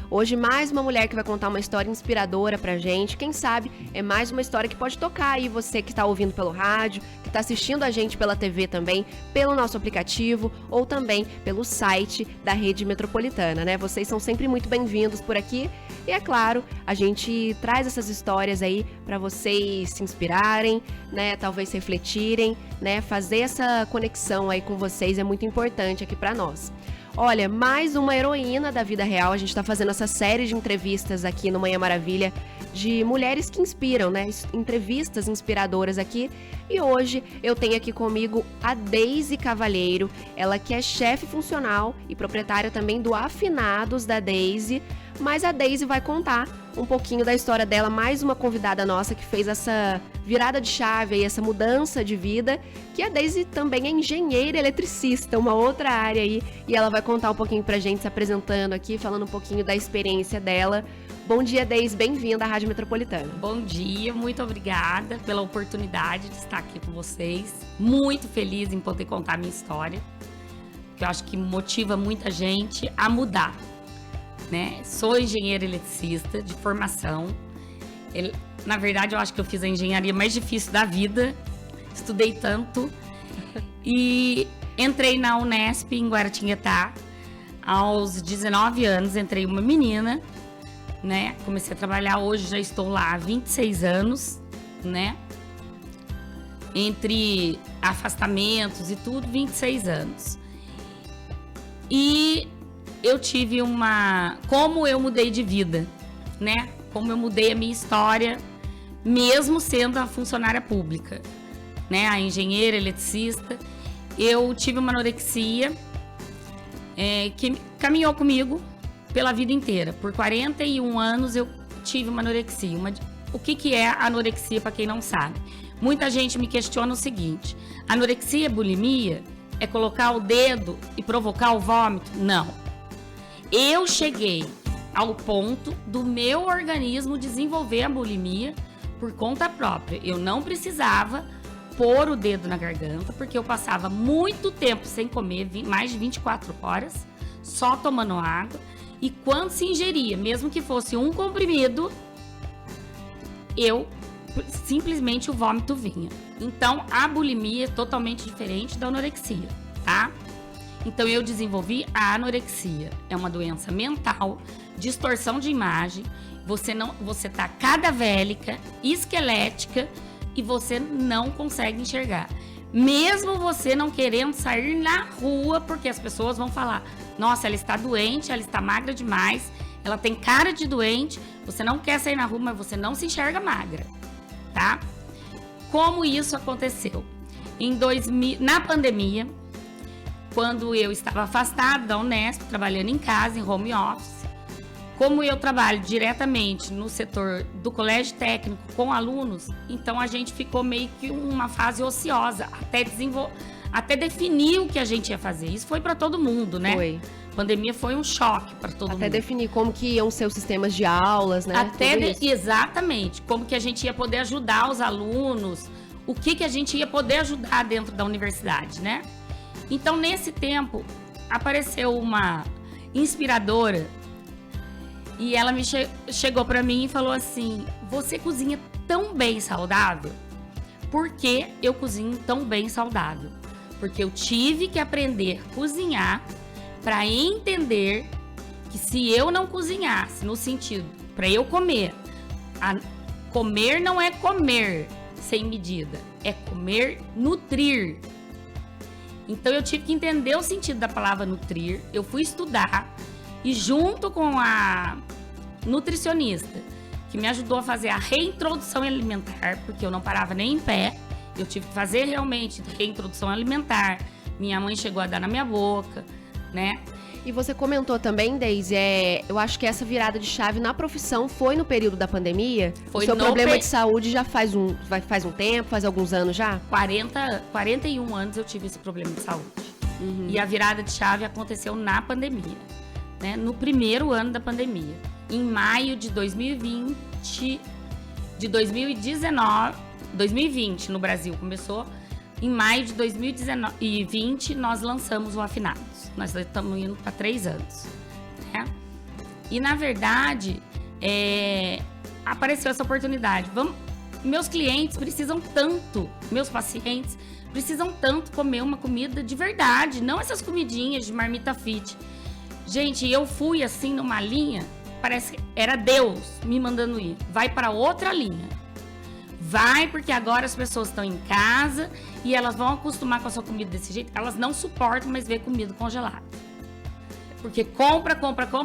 Hoje mais uma mulher que vai contar uma história inspiradora pra gente. Quem sabe é mais uma história que pode tocar aí você que tá ouvindo pelo rádio, que tá assistindo a gente pela TV também, pelo nosso aplicativo ou também pelo site da Rede Metropolitana, né? Vocês são sempre muito bem-vindos por aqui. E é claro, a gente traz essas histórias aí pra vocês se inspirarem, né? Talvez refletirem, né? Fazer essa conexão aí com vocês é muito importante aqui pra nós. Olha, mais uma heroína da vida real. A gente tá fazendo essa série de entrevistas aqui no Manhã Maravilha de mulheres que inspiram, né? Entrevistas inspiradoras aqui. E hoje eu tenho aqui comigo a Deise Cavalheiro, ela que é chefe funcional e proprietária também do Afinados da Deise. Mas a Deise vai contar um pouquinho da história dela, mais uma convidada nossa que fez essa virada de chave aí, essa mudança de vida, que a Deise também é engenheira eletricista, uma outra área aí, e ela vai contar um pouquinho pra gente, se apresentando aqui, falando um pouquinho da experiência dela. Bom dia, Deise, bem-vinda à Rádio Metropolitana. Bom dia, muito obrigada pela oportunidade de estar aqui com vocês. Muito feliz em poder contar a minha história, que eu acho que motiva muita gente a mudar. Né? Sou engenheira eletricista de formação. Na verdade, eu acho que eu fiz a engenharia mais difícil da vida. Estudei tanto. E entrei na Unesp em Guaratinguetá. Aos 19 anos, entrei uma menina, né? Comecei a trabalhar, hoje já estou lá há 26 anos, né? Entre afastamentos e tudo, 26 anos. E eu tive como eu mudei de vida, né? Como eu mudei a minha história, mesmo sendo a funcionária pública, né? A engenheira, eletricista. Eu tive uma anorexia que caminhou comigo pela vida inteira. Por 41 anos eu tive uma anorexia. O que é anorexia, para quem não sabe? Muita gente me questiona o seguinte: anorexia, bulimia, é colocar o dedo e provocar o vômito? Não. Eu cheguei ao ponto do meu organismo desenvolver a bulimia por conta própria. Eu não precisava pôr o dedo na garganta, porque eu passava muito tempo sem comer, mais de 24 horas, só tomando água. E quando se ingeria, mesmo que fosse um comprimido, simplesmente o vômito vinha. Então, a bulimia é totalmente diferente da anorexia, tá? Então, eu desenvolvi a anorexia. É uma doença mental, distorção de imagem. Você tá cadavélica, esquelética e você não consegue enxergar. Mesmo você não querendo sair na rua, porque as pessoas vão falar: nossa, ela está doente, ela está magra demais, ela tem cara de doente. Você não quer sair na rua, mas você não se enxerga magra, tá? Como isso aconteceu? Na pandemia, quando eu estava afastada da Unesp, trabalhando em casa, em home office, como eu trabalho diretamente no setor do colégio técnico com alunos, então a gente ficou meio que uma fase ociosa, até definir o que a gente ia fazer. Isso foi para todo mundo, né? Foi. A pandemia foi um choque para todo mundo. Até definir como que iam ser os sistemas de aulas, né? Exatamente, como que a gente ia poder ajudar os alunos, o que a gente ia poder ajudar dentro da universidade, né? Então, nesse tempo, apareceu uma inspiradora e ela chegou para mim e falou assim: você cozinha tão bem saudável? Por que eu cozinho tão bem saudável? Porque eu tive que aprender a cozinhar para entender que se eu não cozinhasse, no sentido, para eu comer, comer não é comer sem medida, é comer, nutrir. Então, eu tive que entender o sentido da palavra nutrir. Eu fui estudar e, junto com a nutricionista, que me ajudou a fazer a reintrodução alimentar, porque eu não parava nem em pé, eu tive que fazer realmente reintrodução alimentar. Minha mãe chegou a dar na minha boca, né? E você comentou também, Deise, eu acho que essa virada de chave na profissão foi no período da pandemia? O seu problema de saúde já faz um tempo, faz alguns anos já? 41 anos eu tive esse problema de saúde. Uhum. E a virada de chave aconteceu na pandemia, né? No primeiro ano da pandemia. Em maio de 2020, 2020 no Brasil começou. Em maio de 2020, nós lançamos o Afinados. Nós estamos indo para 3 anos, né? E, na verdade, apareceu essa oportunidade. Meus clientes precisam tanto, meus pacientes precisam tanto comer uma comida de verdade, não essas comidinhas de marmita fit. Gente, eu fui assim numa linha, parece que era Deus me mandando ir. Vai para outra linha. Vai, porque agora as pessoas estão em casa e elas vão acostumar com a sua comida desse jeito. Elas não suportam mais ver comida congelada. Porque compra,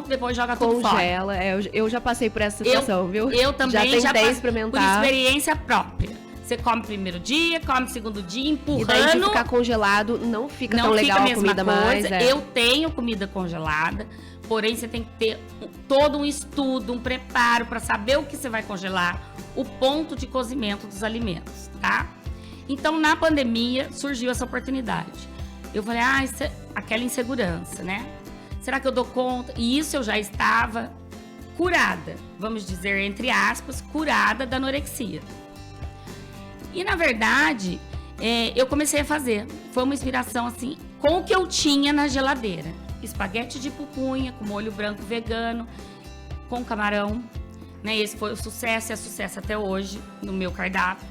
depois joga tudo fora. Congela. Eu já passei por essa situação, viu? Eu também já tentei experimentar. Por experiência própria. Você come primeiro dia, come segundo dia, empurrando. E daí de ficar congelado, não fica tão legal a comida mais. Eu tenho comida congelada, porém você tem que ter todo um estudo, um preparo para saber o que você vai congelar, o ponto de cozimento dos alimentos, tá? Então, na pandemia, surgiu essa oportunidade. Eu falei, aquela insegurança, né? Será que eu dou conta? E isso eu já estava curada, vamos dizer, entre aspas, curada da anorexia. E, na verdade, eu comecei a fazer. Foi uma inspiração, assim, com o que eu tinha na geladeira. Espaguete de pupunha, com molho branco vegano, com camarão. Né? Esse foi o sucesso, e é sucesso até hoje no meu cardápio.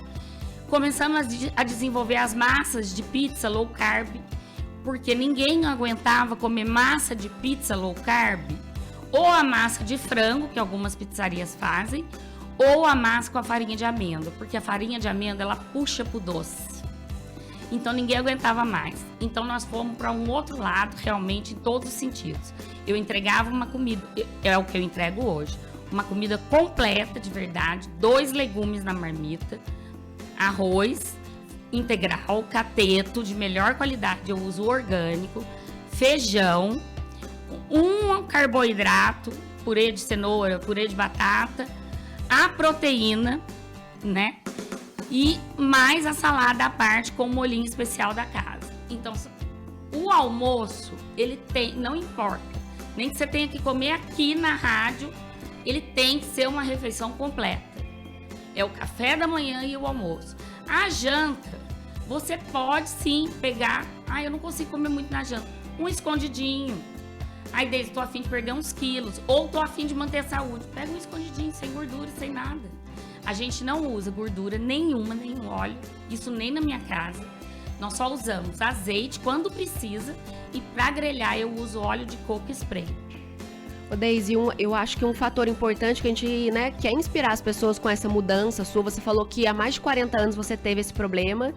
Começamos a desenvolver as massas de pizza low carb, porque ninguém aguentava comer massa de pizza low carb, ou a massa de frango, que algumas pizzarias fazem, ou a massa com a farinha de amêndoa, porque a farinha de amêndoa ela puxa pro doce. Então ninguém aguentava mais. Então nós fomos para um outro lado, realmente, em todos os sentidos. Eu entregava uma comida, é o que eu entrego hoje, uma comida completa de verdade, 2 legumes na marmita, arroz integral, cateto de melhor qualidade, eu uso orgânico, feijão, um carboidrato, purê de cenoura, purê de batata, a proteína, né? E mais a salada à parte com o molhinho especial da casa. Então, o almoço, ele tem, não importa, nem que você tenha que comer aqui na rádio, ele tem que ser uma refeição completa. É o café da manhã e o almoço. A janta, você pode sim pegar, eu não consigo comer muito na janta, um escondidinho. Aí, desde tô a fim de perder uns quilos, ou tô a fim de manter a saúde. Pega um escondidinho, sem gordura, sem nada. A gente não usa gordura nenhuma, nenhum óleo, isso nem na minha casa. Nós só usamos azeite quando precisa e para grelhar eu uso óleo de coco spray. Ô Deise, eu acho que um fator importante que a gente, né, quer inspirar as pessoas com essa mudança sua. Você falou que há mais de 40 anos você teve esse problema.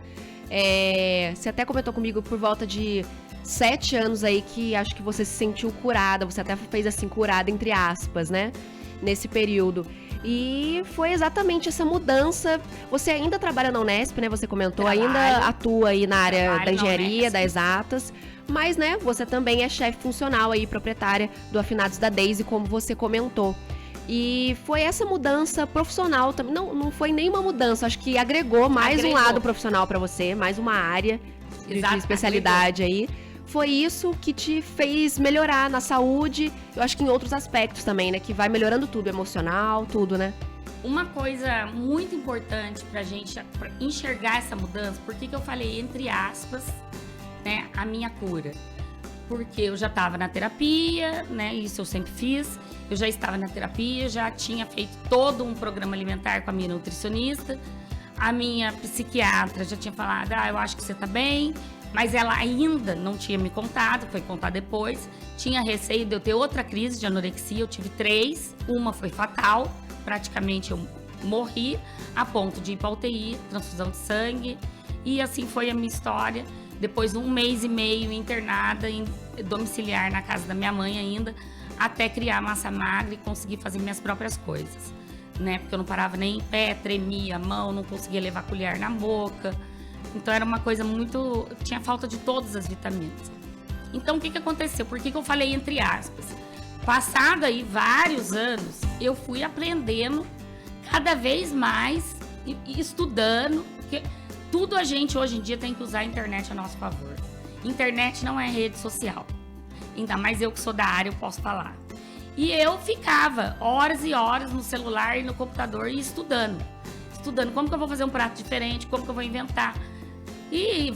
Você até comentou comigo por volta de 7 anos aí que acho que você se sentiu curada, você até fez assim, curada entre aspas, né? Nesse período. E foi exatamente essa mudança. Você ainda trabalha na Unesp, né? Você comentou, ainda atua aí na área da engenharia, das exatas. Mas, né, você também é chefe funcional aí, proprietária do Afinados da Deise, como você comentou. E foi essa mudança profissional também. Não foi nenhuma mudança, acho que agregou mais um lado profissional para você, mais uma área de especialidade aí. Foi isso que te fez melhorar na saúde, eu acho que em outros aspectos também, né? Que vai melhorando tudo, emocional, tudo, né? Uma coisa muito importante pra gente enxergar essa mudança, por que eu falei entre aspas, né, a minha cura? Porque eu já estava na terapia, né? Isso eu sempre fiz. Eu já estava na terapia, já tinha feito todo um programa alimentar com a minha nutricionista. A minha psiquiatra já tinha falado, eu acho que você tá bem. Mas ela ainda não tinha me contado, foi contar depois. Tinha receio de eu ter outra crise de anorexia, eu tive 3. Uma foi fatal, praticamente eu morri a ponto de ir para UTI, transfusão de sangue. E assim foi a minha história. Depois de 1 mês e meio internada, domiciliar na casa da minha mãe ainda, até criar massa magra e conseguir fazer minhas próprias coisas. Né? Porque eu não parava nem em pé, tremia a mão, não conseguia levar colher na boca. Então era uma coisa muito... tinha falta de todas as vitaminas. Então o que aconteceu? Por que eu falei entre aspas? Passado aí vários anos, eu fui aprendendo cada vez mais e estudando. Porque tudo a gente hoje em dia tem que usar a internet a nosso favor. Internet não é rede social. Ainda mais eu que sou da área, eu posso falar. E eu ficava horas e horas no celular e no computador e estudando. Estudando como que eu vou fazer um prato diferente, como que eu vou inventar. E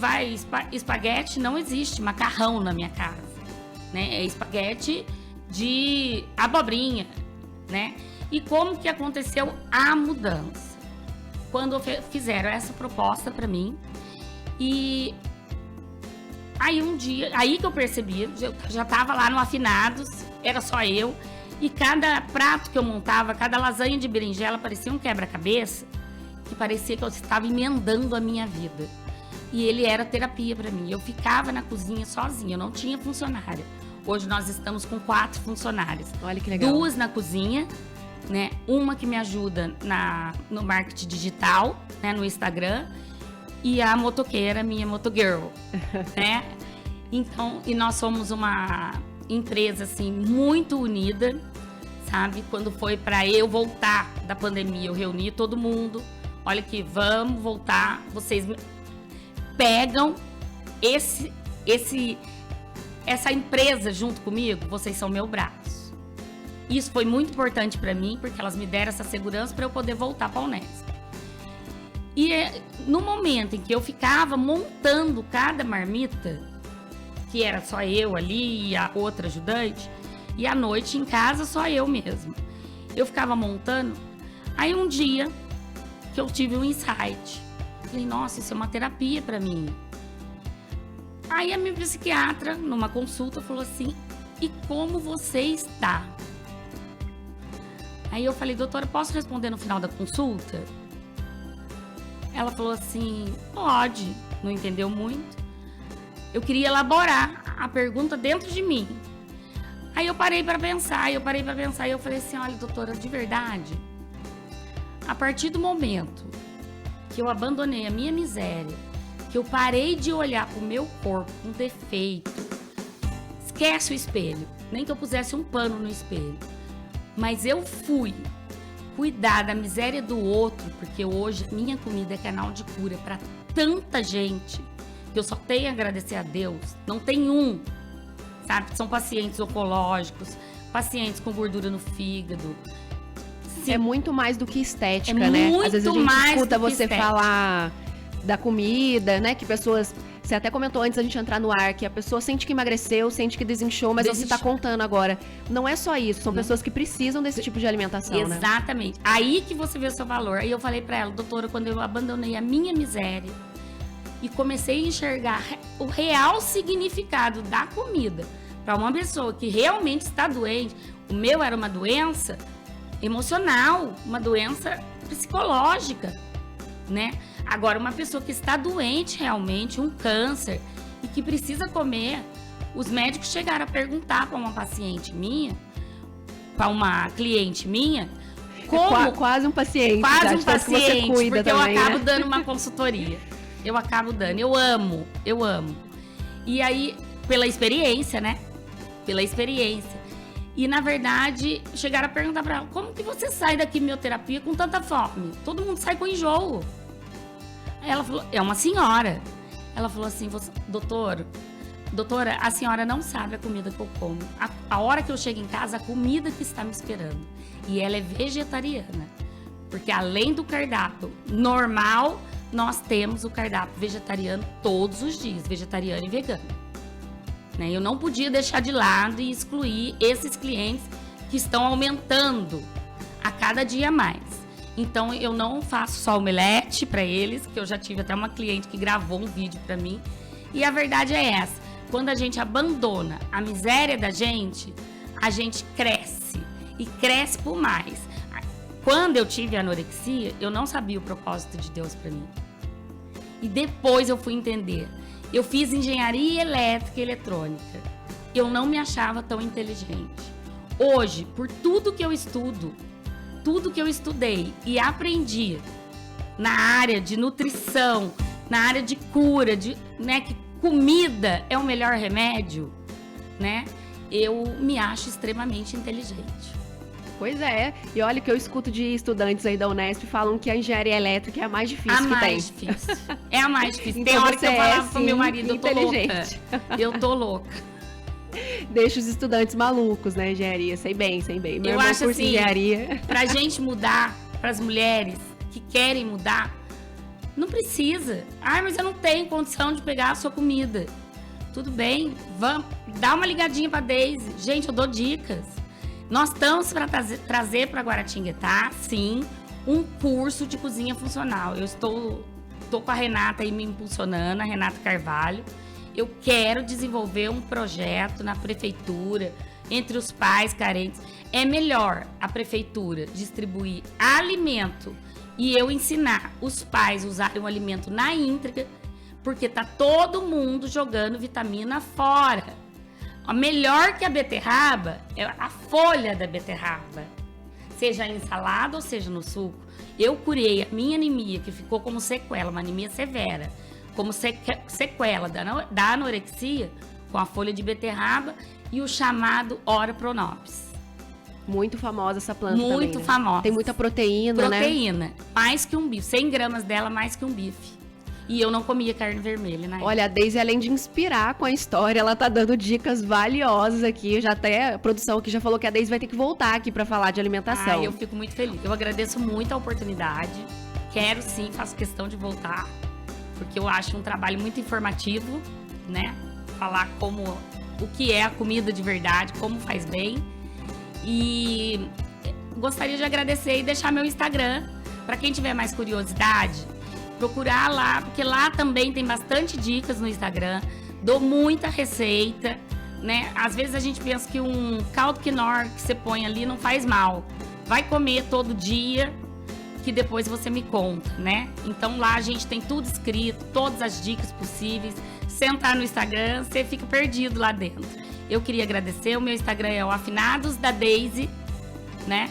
espaguete não existe, macarrão na minha casa, né? É espaguete de abobrinha, né? E como que aconteceu a mudança? Quando fizeram essa proposta para mim. E aí um dia, aí que eu percebi, eu já tava lá no Afinados, era só eu. E cada prato que eu montava, cada lasanha de berinjela parecia um quebra-cabeça, que parecia que eu estava emendando a minha vida. E ele era terapia para mim. Eu ficava na cozinha sozinha, eu não tinha funcionária. Hoje nós estamos com 4 funcionárias. Olha que legal. 2 na cozinha, né? Uma que me ajuda no marketing digital, né? No Instagram. E a motoqueira, minha motogirl, né? Então, e nós somos uma empresa, assim, muito unida, sabe? Quando foi para eu voltar da pandemia, eu reuni todo mundo. Olha aqui, vamos voltar. Vocês pegam essa empresa junto comigo, vocês são meu braço. Isso foi muito importante para mim, porque elas me deram essa segurança para eu poder voltar para a Unesp. E no momento em que eu ficava montando cada marmita, que era só eu ali e a outra ajudante, e à noite em casa só eu mesma. Eu ficava montando, aí um dia que eu tive um insight. Falei, nossa, isso é uma terapia para mim. Aí a minha psiquiatra, numa consulta, falou assim, e como você está? Aí eu falei, doutora, posso responder no final da consulta? Ela falou assim, pode, não entendeu muito. Eu queria elaborar a pergunta dentro de mim. Aí eu parei para pensar, e eu falei assim, olha, doutora, de verdade, a partir do momento que eu abandonei a minha miséria, que eu parei de olhar pro meu corpo com defeito, esquece o espelho, nem que eu pusesse um pano no espelho, mas eu fui cuidar da miséria do outro, porque hoje minha comida é canal de cura para tanta gente, que eu só tenho a agradecer a Deus, não tem um, sabe? São pacientes oncológicos, pacientes com gordura no fígado. É muito mais do que estética, né? Às vezes a gente escuta você falar da comida, né? Que pessoas... Você até comentou antes da gente entrar no ar que a pessoa sente que emagreceu, sente que desinchou, mas você tá contando agora. Não é só isso, são pessoas que precisam desse tipo de alimentação, né? Exatamente. Aí que você vê o seu valor. Aí eu falei pra ela, doutora, quando eu abandonei a minha miséria e comecei a enxergar o real significado da comida para uma pessoa que realmente está doente, o meu era uma doença emocional, uma doença psicológica, né? Agora, uma pessoa que está doente realmente, um câncer, e que precisa comer, os médicos chegaram a perguntar para uma paciente minha, para uma cliente minha, como... Quase um paciente. Quase um paciente, que você cuida porque também, eu acabo né? dando uma consultoria. Eu acabo dando, eu amo. E aí, pela experiência, né? Pela experiência. E, na verdade, chegaram a perguntar para ela, como que você sai da quimioterapia com tanta fome? Todo mundo sai com enjoo. Aí ela falou, é uma senhora. Ela falou assim, doutora, a senhora não sabe a comida que eu como. A hora que eu chego em casa, a comida que está me esperando. E ela é vegetariana. Porque além do cardápio normal, nós temos o cardápio vegetariano todos os dias, vegetariano e vegano. Né? Eu não podia deixar de lado e excluir esses clientes que estão aumentando a cada dia mais. Então, eu não faço só omelete para eles, que eu já tive até uma cliente que gravou um vídeo para mim. E a verdade é essa, quando a gente abandona a miséria da gente, a gente cresce e cresce por mais. Quando eu tive anorexia, eu não sabia o propósito de Deus para mim. E depois eu fui entender. Eu fiz engenharia elétrica e eletrônica. Eu não me achava tão inteligente. Hoje, por tudo que eu estudo, tudo que eu estudei e aprendi na área de nutrição, na área de cura, né, que comida é o melhor remédio, né? Eu me acho extremamente inteligente. Pois é, e olha que eu escuto de estudantes aí da Unesp falam que a engenharia elétrica é a mais difícil que tem. Difícil. É a mais difícil. Então tem hora que eu falava pro meu marido, inteligente. Eu tô louca. Deixa os estudantes malucos, né, engenharia, sei bem. Meu eu acho assim, engenharia. Pra gente mudar, pras mulheres que querem mudar, não precisa. Ai, mas eu não tenho condição de pegar a sua comida. tudo bem, vamos dar uma ligadinha pra Deise. Gente, eu dou dicas. Nós estamos para trazer para Guaratinguetá, sim, um curso de cozinha funcional. Eu estou com a Renata aí me impulsionando, a Renata Carvalho. Eu quero desenvolver um projeto na prefeitura, entre os pais carentes. É melhor a prefeitura distribuir alimento e eu ensinar os pais a usarem o alimento na íntegra, porque tá todo mundo jogando vitamina fora. A melhor que a beterraba é a folha da beterraba, seja em salada ou seja no suco. Eu curei a minha anemia, que ficou como sequela, uma anemia severa, como sequela da anorexia, com a folha de beterraba e o chamado Ora Pronobis. Muito famosa essa planta também, Muito né? famosa. Tem muita proteína, né? Proteína, mais que um bife. 100 gramas dela, mais que um bife. E eu não comia carne vermelha, né? Olha, a Deise, além de inspirar com a história, ela tá dando dicas valiosas aqui. Já até a produção aqui já falou que a Deise vai ter que voltar aqui pra falar de alimentação. Eu fico muito feliz. Eu agradeço muito a oportunidade. Quero sim, faço questão de voltar. Porque eu acho um trabalho muito informativo, né? Falar o que é a comida de verdade, como faz bem. E gostaria de agradecer e deixar meu Instagram. Pra quem tiver mais curiosidade, procurar lá, porque lá também tem bastante dicas no Instagram. Dou muita receita, né? Às vezes a gente pensa que um caldo quinoa que você põe ali não faz mal. Vai comer todo dia, que depois você me conta, né? Então lá a gente tem tudo escrito, todas as dicas possíveis. Sentar no Instagram, você fica perdido lá dentro. Eu queria agradecer, o meu Instagram é o Afinados da Deise, né?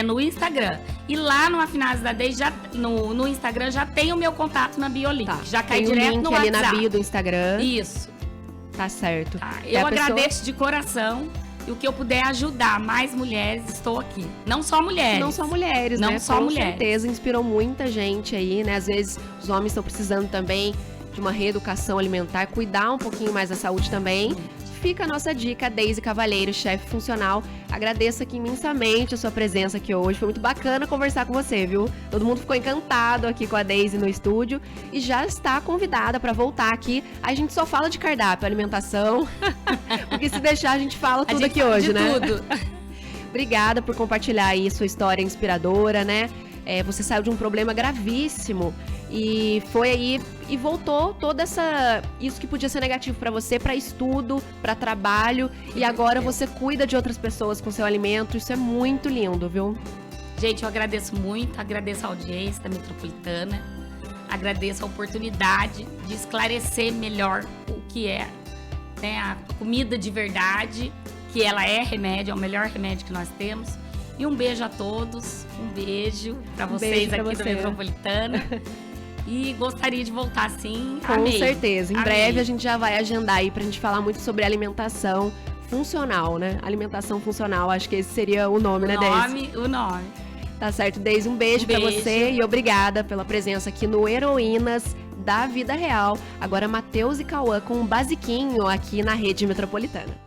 No Instagram. E lá no Afinados da Deise, no Instagram, já tem o meu contato na Biolink. Tá. Já cai tem direto o link no ali WhatsApp. na bio do Instagram. Isso. Tá certo. Tá. E Eu a pessoa- agradeço de coração. E o que eu puder ajudar mais mulheres, estou aqui. Não só mulheres. Não só mulheres, Não né? só Com mulheres. certeza inspirou muita gente aí, né? Às vezes os homens estão precisando também de uma reeducação alimentar, cuidar um pouquinho mais da saúde também. Fica a nossa dica, Deise Cavalheiro, chefe funcional. Agradeço aqui imensamente a sua presença aqui hoje. Foi muito bacana conversar com você, viu? Todo mundo ficou encantado aqui com a Deise no estúdio e já está convidada para voltar aqui. A gente só fala de cardápio, alimentação, porque se deixar a gente fala tudo aqui hoje, né? Tudo. Obrigada por compartilhar aí sua história inspiradora, né? Você saiu de um problema gravíssimo e foi aí e voltou isso que podia ser negativo pra você, pra estudo, pra trabalho, e agora você cuida de outras pessoas com seu alimento. Isso é muito lindo, viu? Gente, eu agradeço muito, agradeço a audiência da Metropolitana, agradeço a oportunidade de esclarecer melhor o que é, né, a comida de verdade, que ela é remédio, é o melhor remédio que nós temos. E um beijo a todos, um beijo para vocês beijo pra aqui você. da Metropolitana. E gostaria de voltar sim. Com Amei. certeza. Em Amei. breve a gente já vai agendar aí pra gente falar muito sobre alimentação funcional, né? Alimentação funcional, acho que esse seria o nome, né, Deise? O nome. Tá certo, Deise, um beijo pra Beijo. você e obrigada pela presença aqui no Heroínas da Vida Real. Agora Matheus e Cauã com um basiquinho aqui na Rede Metropolitana.